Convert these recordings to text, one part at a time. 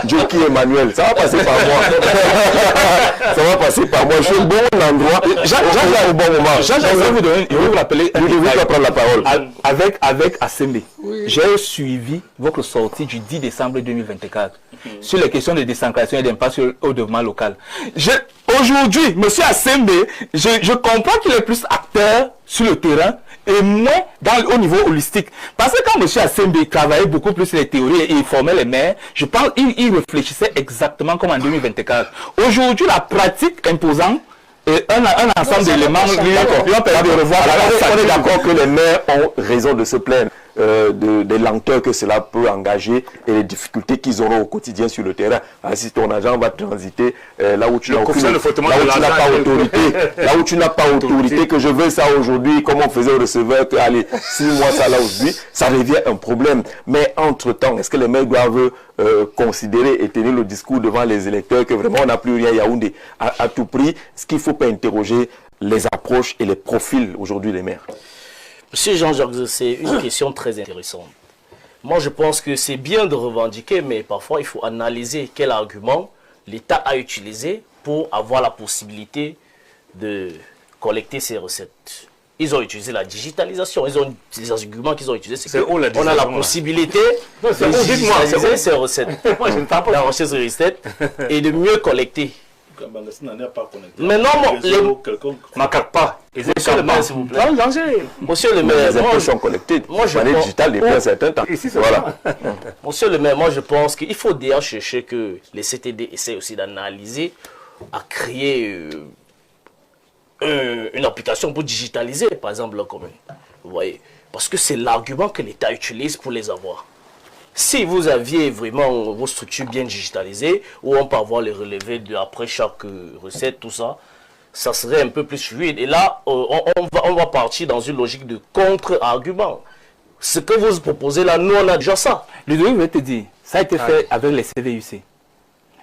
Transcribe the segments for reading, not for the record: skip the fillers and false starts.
Jockey Emmanuel, ça va passer par moi. Ça va passer par moi. Je suis au bon endroit. J'arrive au bon moment. Je vais vous donner, je vais vous rappeler. Vous devez prendre la parole. Avec Assembe, j'ai suivi votre sortie du 10 décembre 2024 sur les questions de décentralisation et d'impact au développement local. Aujourd'hui, M. Assembe, je comprends qu'il est plus acteur sur le terrain et moins au niveau holistique. Parce que quand M. Assembe travaillait beaucoup plus sur les théories et il formait les maires, je pense qu'il réfléchissait exactement comme en 2024. Aujourd'hui, la pratique imposante et un ensemble d'éléments lui ont permis de revoir. On est d'accord que les maires ont raison de se plaindre des lenteurs que cela peut engager et les difficultés qu'ils auront au quotidien sur le terrain. Si ton agent va transiter là où tu n'as pas autorité, là où tu n'as pas autorité, que je veux ça aujourd'hui, comme on faisait au receveur, que allez, 6 mois ça là aujourd'hui, ça devient un problème. Mais entre-temps, est-ce que les maires doivent considérer et tenir le discours devant les électeurs que vraiment on n'a plus rien à Yaoundé à tout prix? Ce qu'il faut pas interroger les approches et les profils aujourd'hui des maires. Monsieur Jean-Jacques, c'est une question très intéressante. Moi, je pense que c'est bien de revendiquer, mais parfois, il faut analyser quel argument l'État a utilisé pour avoir la possibilité de collecter ces recettes. Ils ont utilisé la digitalisation. Ils ont des arguments qu'ils ont utilisés. C'est qu'on a la possibilité de digitaliser ces recettes. Moi, je ne parle pas de la recherche de recettes et de mieux collecter. Mais non, macaque pas. Monsieur le maire, s'il vous plaît. Monsieur le maire, les impôts sont collectés. Moi, je pense digital depuis un certain temps. Voilà. Monsieur le maire, moi, je pense qu'il faut d'ailleurs chercher que les CTD essaient aussi d'analyser, à créer une application pour digitaliser, par exemple, leur commune. Vous voyez, parce que c'est l'argument que l'État utilise pour les avoir. Si vous aviez vraiment vos structures bien digitalisées, où on peut avoir les relevés après chaque recette, tout ça, ça serait un peu plus fluide. Et là, on va partir dans une logique de contre-argument. Ce que vous proposez là, nous, on a déjà ça. Ludovic, je vais te dire, ça a été fait avec les CVUC.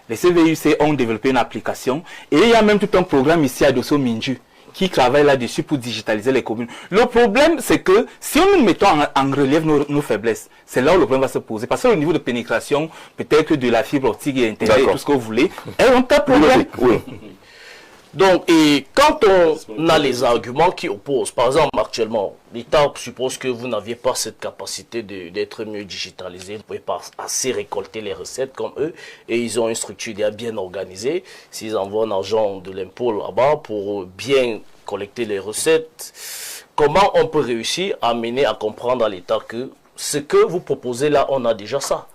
Les CVUC ont développé une application et il y a même tout un programme ici à Dosso Minju qui travaille là-dessus pour digitaliser les communes. Le problème, c'est que si nous mettons en relief nos faiblesses, c'est là où le problème va se poser. Parce que au niveau de pénétration, peut-être que de la fibre optique et Internet, tout ce que vous voulez, elles ont un problème. Oui. Donc, et quand on a les arguments qui opposent, par exemple, actuellement, l'État suppose que vous n'aviez pas cette capacité d'être mieux digitalisé, vous ne pouvez pas assez récolter les recettes comme eux, et ils ont une structure bien organisée. S'ils envoient un argent de l'impôt là-bas pour bien collecter les recettes, comment on peut réussir à mener à comprendre à l'État que ce que vous proposez là, on a déjà ça?